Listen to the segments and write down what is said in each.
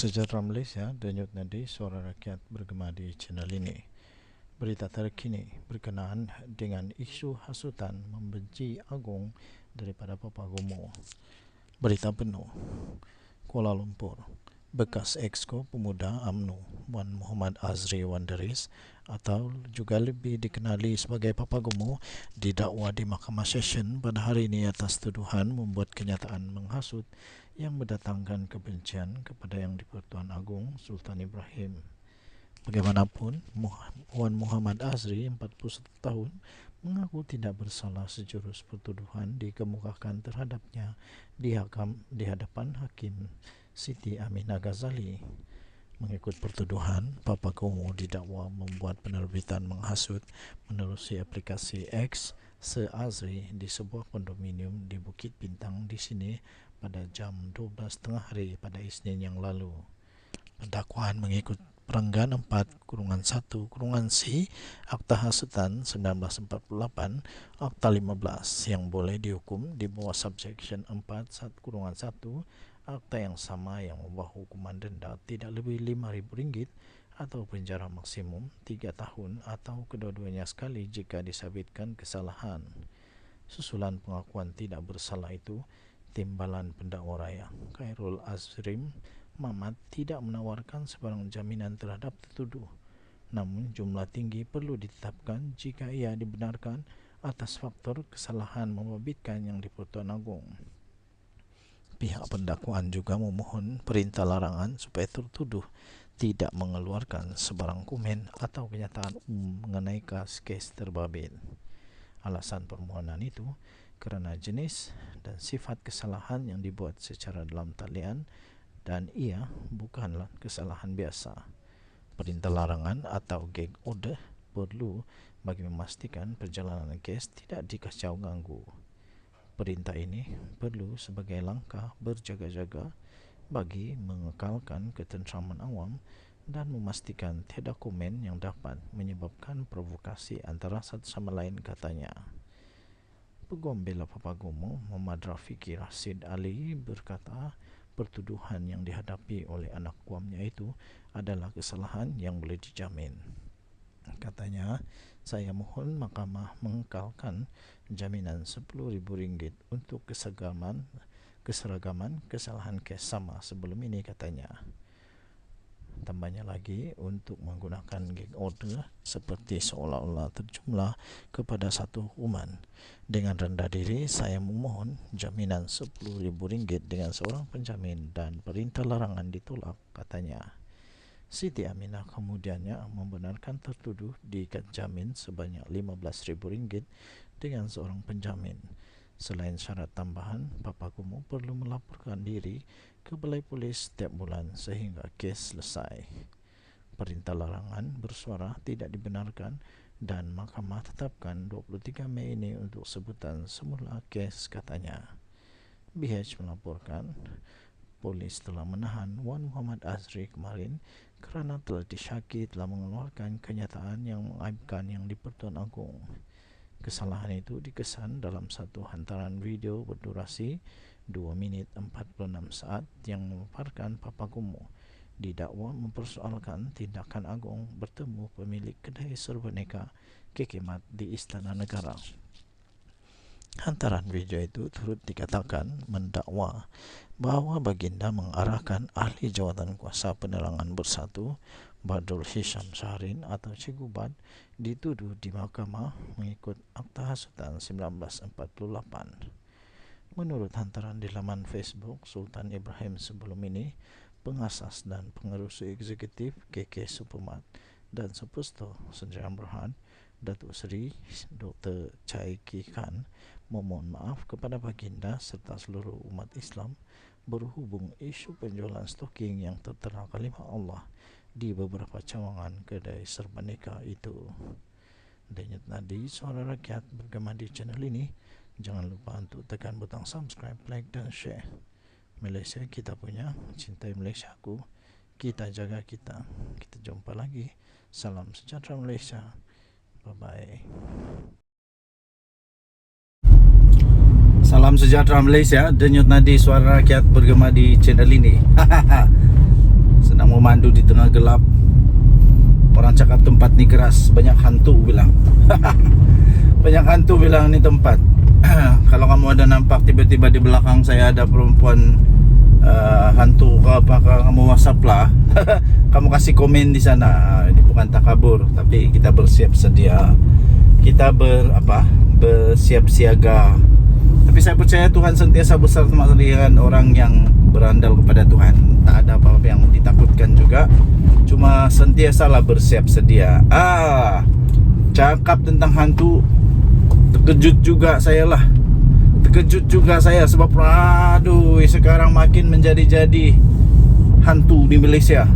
sejahtera Malaysia, denyut nadi suara rakyat bergema di channel ini. Berita terkini berkenaan dengan isu hasutan membenci Agong daripada Papa Gomo. Berita penuh. Kuala Lumpur. Bekas Exco Pemuda UMNO Wan Muhammad Azri Wanderis atau juga lebih dikenali sebagai Papa Gomo didakwa di Mahkamah Session pada hari ini atas tuduhan membuat kenyataan menghasut yang mendatangkan kebencian kepada Yang di-Pertuan Agong Sultan Ibrahim. Bagaimanapun, Wan Muhammad Azri, 41 tahun, mengaku tidak bersalah sejurus pertuduhan dikemukakan terhadapnya di hadapan Hakim Siti Aminah Ghazali. Mengikut pertuduhan, Papa Gomo didakwa membuat penerbitan menghasut menerusi aplikasi X se-Azri di sebuah kondominium di Bukit Bintang di sini pada jam 12.30 hari pada Isnin yang lalu. Pendakwaan mengikut Perenggan 4-1-C Akta Hasutan 1948 Akta 15 yang boleh dihukum di bawah Subsection 4-1 Akta yang sama yang membawa hukuman denda tidak lebih RM5,000 atau penjara maksimum 3 tahun atau kedua-duanya sekali jika disabitkan kesalahan. Susulan pengakuan tidak bersalah itu, Timbalan Pendakwa Raya Khairul Azrim Mamat tidak menawarkan sebarang jaminan terhadap tertuduh. Namun jumlah tinggi perlu ditetapkan jika ia dibenarkan atas faktor kesalahan membabitkan Yang di-Pertuan Agong. Pihak pendakwaan juga memohon perintah larangan supaya tertuduh tidak mengeluarkan sebarang komen atau kenyataan mengenai kes terbabit. Alasan permohonan itu kerana jenis dan sifat kesalahan yang dibuat secara dalam talian dan ia bukanlah kesalahan biasa. Perintah larangan atau gag order perlu bagi memastikan perjalanan kes tidak dikacau ganggu. Perintah ini perlu sebagai langkah berjaga-jaga bagi mengekalkan ketenteraman awam dan memastikan tiada komen yang dapat menyebabkan provokasi antara satu sama lain, katanya. Peguam bela Papa Gomo Muhammad Rafiqi Rashid Ali berkata pertuduhan yang dihadapi oleh anak guamnya itu adalah kesalahan yang boleh dijamin. Katanya, saya mohon mahkamah mengekalkan jaminan RM10,000 untuk keseragaman kesalahan kes sama sebelum ini, katanya. Tambahnya lagi, untuk menggunakan gag order seperti seolah-olah terjumlah kepada satu hukuman. Dengan rendah diri, saya memohon jaminan RM10,000 dengan seorang penjamin dan perintah larangan ditolak, katanya. Siti Aminah kemudiannya membenarkan tertuduh diikat jamin sebanyak RM15,000 dengan seorang penjamin. Selain syarat tambahan, Papa Gomo perlu melaporkan diri ke Balai Polis setiap bulan sehingga kes selesai. Perintah larangan bersuara tidak dibenarkan dan mahkamah tetapkan 23 Mei ini untuk sebutan semula kes, katanya. BH melaporkan polis telah menahan Wan Muhammad Azri kemarin kerana telah disyaki telah mengeluarkan kenyataan yang mengaibkan Yang di-Pertuan Agong. Kesalahan itu dikesan dalam satu hantaran video berdurasi 2 minit 46 saat yang memaparkan Papa Gomo didakwa mempersoalkan tindakan Agong bertemu pemilik kedai serbaneka Kekemat di Istana Negara. Hantaran video itu turut dikatakan mendakwa bahawa baginda mengarahkan ahli jawatan kuasa penerangan bersatu Badrul Hisham Shahrin atau Cikgu Bad dituduh di mahkamah mengikut Akta Hasutan 1948. Menurut hantaran di laman Facebook Sultan Ibrahim sebelum ini, pengasas dan pengerusi eksekutif KK Supermat dan Superstore Senjaya Berhad, Datuk Seri Dr. Chai Ki Khan memohon maaf kepada baginda serta seluruh umat Islam berhubung isu penjualan stoking yang tertera kalimah Allah di beberapa cawangan kedai serbaneka itu. Denyut nadi suara rakyat bergema di channel ini. Jangan lupa untuk tekan butang subscribe, like dan share. Malaysia kita punya, cintai Malaysia aku, kita jaga kita. Kita jumpa lagi. Salam sejahtera Malaysia. Bye-bye. Salam sejahtera Malaysia, denyut nadi suara rakyat bergema di channel ini. nak memandu di tengah gelap. Orang cakap tempat ni keras, banyak hantu bilang. Banyak hantu bilang ni tempat. Kalau kamu ada nampak tiba-tiba di belakang saya ada perempuan hantu ke apa, kamu WhatsApp lah. Kamu kasih komen di sana. Ini bukan takabur, tapi kita bersiap sedia. Kita bersiap siaga. Tapi saya percaya Tuhan sentiasa bersama dengan orang yang berandal kepada Tuhan. Tak ada apa-apa yang ditakutkan juga. Cuma sentiasalah bersiap sedia. Cakap tentang hantu, terkejut juga saya lah. Terkejut juga saya sebab aduh, sekarang makin menjadi-jadi hantu di Malaysia.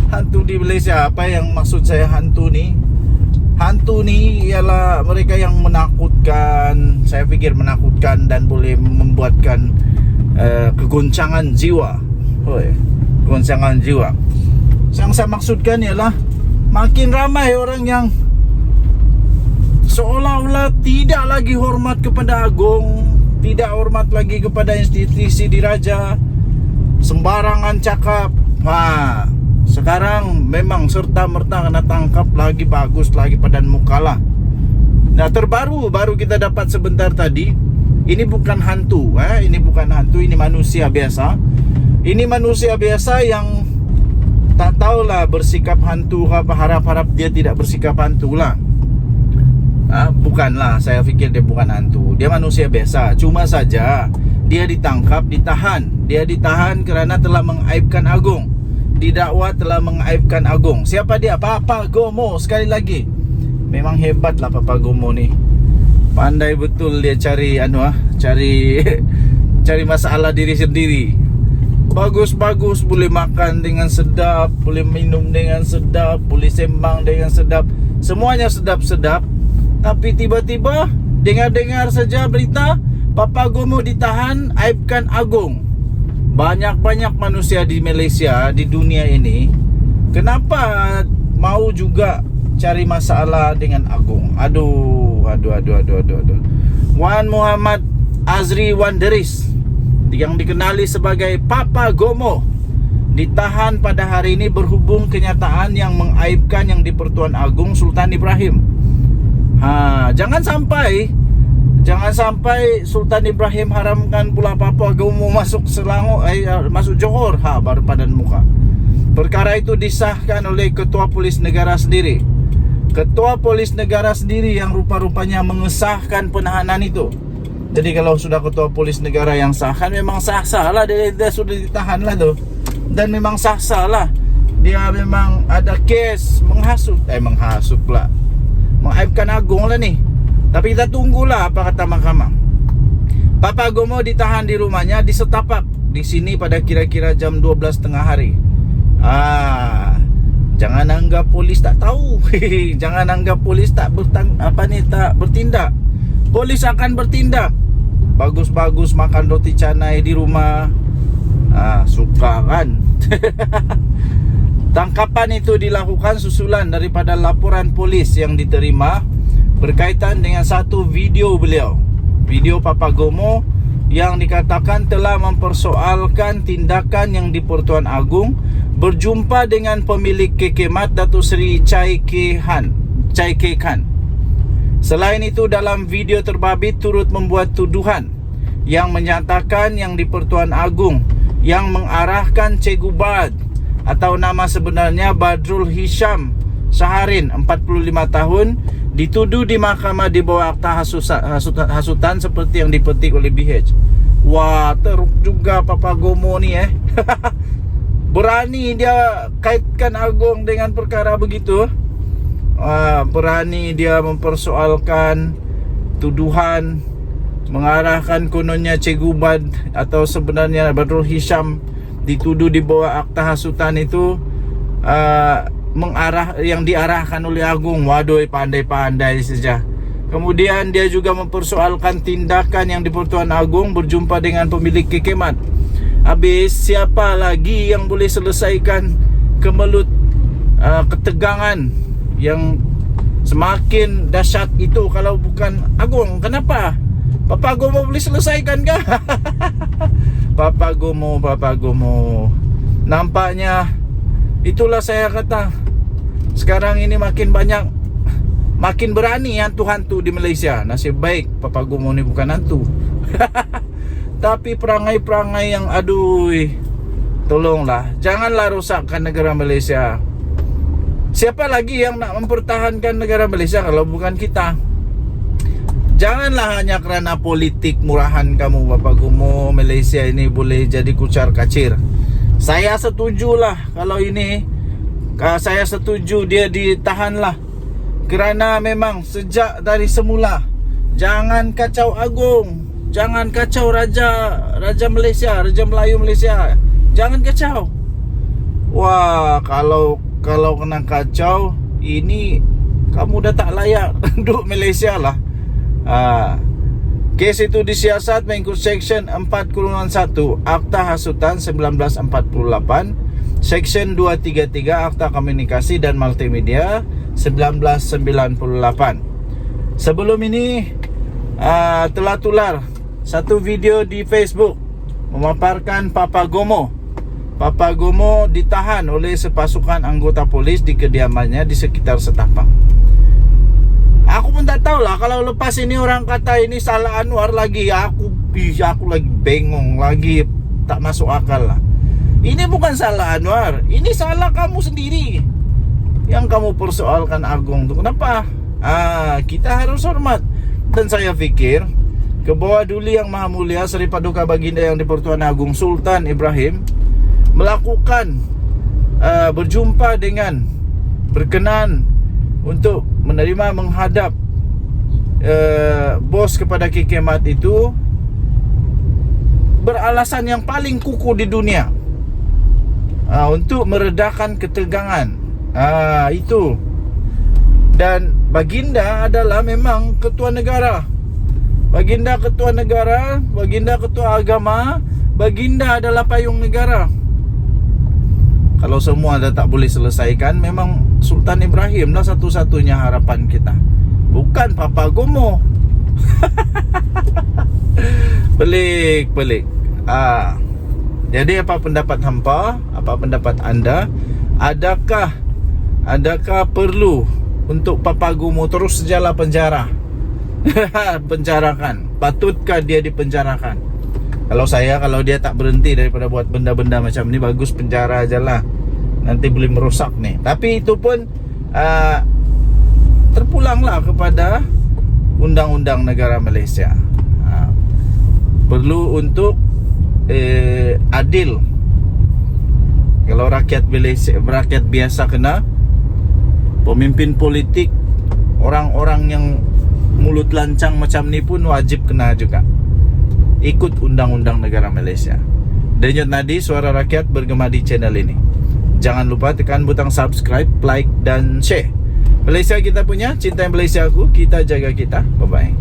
Hantu di Malaysia. Apa yang maksud saya hantu ni? Hantu ni ialah mereka yang menakutkan. Saya fikir menakutkan dan boleh membuatkan kegoncangan jiwa. Kegoncangan jiwa. Yang saya maksudkan ialah makin ramai orang yang seolah-olah tidak lagi hormat kepada agung, tidak hormat lagi kepada institusi diraja, sembarangan cakap. Sekarang memang serta-merta kena tangkap lagi, bagus lagi padan muka lah. Nah, baru kita dapat sebentar tadi. Ini bukan hantu, ini bukan hantu, ini manusia biasa. Ini manusia biasa yang tak tahulah bersikap hantu apa, harap-harap dia tidak bersikap hantu lah. Bukanlah, saya fikir dia bukan hantu. Dia manusia biasa. Cuma saja dia ditangkap, ditahan. Dia ditahan kerana telah mengaibkan agung. Didakwa telah mengaibkan agung. Siapa dia? Papa Gomo. Sekali lagi, memang hebat lah Papa Gomo ni. Pandai betul dia cari cari masalah diri sendiri. Bagus-bagus, boleh makan dengan sedap, boleh minum dengan sedap, boleh sembang dengan sedap. Semuanya sedap-sedap. Tapi tiba-tiba dengar-dengar saja berita Papa Gomo ditahan, aibkan agung. Banyak-banyak manusia di Malaysia, di dunia ini, kenapa mau juga cari masalah dengan agung? Aduh. Wan Muhammad Azri Wanderis, yang dikenali sebagai Papa Gomo, ditahan pada hari ini berhubung kenyataan yang mengaibkan yang di-Pertuan Agong Sultan Ibrahim. Jangan sampai Sultan Ibrahim haramkan pula Papa Gomo masuk Selangor, masuk Johor, baru padan muka. Perkara itu disahkan oleh Ketua Polis Negara sendiri. Ketua Polis Negara sendiri yang rupa-rupanya mengesahkan penahanan itu. Jadi kalau sudah Ketua Polis Negara yang sahkan, memang sah-sah lah dia sudah ditahan lah tu. Dan memang sah-sah lah. Dia memang ada kes menghasut pula, mengaibkan agung lah ni. Tapi kita tunggulah apa kata mahkamah. Papa Gomo ditahan di rumahnya di Setapak, di sini pada kira-kira jam 12.30 hari. Jangan anggap polis tak tahu. Jangan anggap polis tak bertindak. Polis akan bertindak. Bagus-bagus makan roti canai di rumah. Suka kan. Tangkapan itu dilakukan susulan daripada laporan polis yang diterima berkaitan dengan satu video beliau, video Papa Gomo, yang dikatakan telah mempersoalkan tindakan yang di-Pertuan Agong berjumpa dengan pemilik kekemat Datuk Seri Chai Kee Khan. Selain itu, dalam video terbabit turut membuat tuduhan yang menyatakan yang di-Pertuan Agong yang mengarahkan Cikgu Bad, atau nama sebenarnya Badrul Hisham Saharin, 45 tahun, dituduh di mahkamah di bawah akta hasutan seperti yang dipetik oleh BH. Wah, teruk juga Papa Gomo ni Berani dia kaitkan Agong dengan perkara begitu. Berani dia mempersoalkan tuduhan mengarahkan kononnya Cikgu Bad, atau sebenarnya Badrul Hisham, dituduh di bawah akta hasutan itu yang diarahkan oleh Agong. Waduh, pandai-pandai saja. Kemudian dia juga mempersoalkan tindakan yang di-Pertuan Agong berjumpa dengan pemilik kekemat. Habis, siapa lagi yang boleh selesaikan kemelut ketegangan yang semakin dahsyat itu kalau bukan Agong? Kenapa? Papa Gomo boleh selesaikan kah? Papa Gomo. nampaknya itulah saya kata, sekarang ini makin banyak, makin berani hantu-hantu di Malaysia. Nasib baik Papa Gomo ni bukan hantu. Tapi perangai-perangai yang aduh, tolonglah, janganlah rosakkan negara Malaysia. Siapa lagi yang nak mempertahankan negara Malaysia kalau bukan kita? Janganlah hanya kerana politik murahan kamu Papa Gomo, Malaysia ini boleh jadi kucar kacir. Saya setujulah kalau ini, saya setuju dia ditahanlah. Kerana memang sejak dari semula, jangan kacau agung, jangan kacau Raja Malaysia, Raja Melayu Malaysia. Jangan kacau. Wah, kalau kena kacau, ini kamu dah tak layak duduk Malaysia lah. Kes itu disiasat mengikut Seksyen 4-1 Akta Hasutan 1948, Seksyen 233 Akta Komunikasi dan Multimedia 1998. Sebelum ini telah tular satu video di Facebook memaparkan Papa Gomo ditahan oleh sepasukan anggota polis di kediamannya di sekitar Setapang. Aku pun tak tahulah, kalau lepas ini orang kata ini salah Anwar lagi, aku lagi bengong, lagi tak masuk akal lah. Ini bukan salah Anwar, ini salah kamu sendiri yang kamu persoalkan Agung tu. Kenapa? Kita harus hormat. Dan saya fikir Kebawah Duli Yang Maha Mulia Seri Paduka Baginda Yang di-Pertuan Agong Sultan Ibrahim melakukan berjumpa dengan, berkenan untuk menerima menghadap bos kepada Kikemat itu beralasan yang paling kukuh di dunia, untuk meredakan ketegangan. Itu. Dan Baginda adalah memang ketua negara. Baginda ketua negara, Baginda ketua agama, Baginda adalah payung negara. Kalau semua dah tak boleh selesaikan, memang Sultan Ibrahim lah satu-satunya harapan kita, bukan Papa Gomo. Pelik. Jadi apa pendapat hampa? Apa pendapat anda? Adakah perlu untuk Papa Gomo terus sejala penjara? Penjarakan. Patutkah dia dipenjarakan? Kalau dia tak berhenti daripada buat benda-benda macam ni, bagus penjara aja lah. Nanti boleh merosak nih. Tapi itu pun terpulanglah kepada undang-undang negara Malaysia. Perlu untuk adil. Kalau rakyat Malaysia, rakyat biasa kena, pemimpin politik, orang-orang yang mulut lancang macam ni pun wajib kena juga. Ikut undang-undang negara Malaysia. Denyut nadi suara rakyat bergema di channel ini. Jangan lupa tekan butang subscribe, like dan share. Malaysia kita punya, cintai Malaysia aku, kita jaga kita. Bye-bye.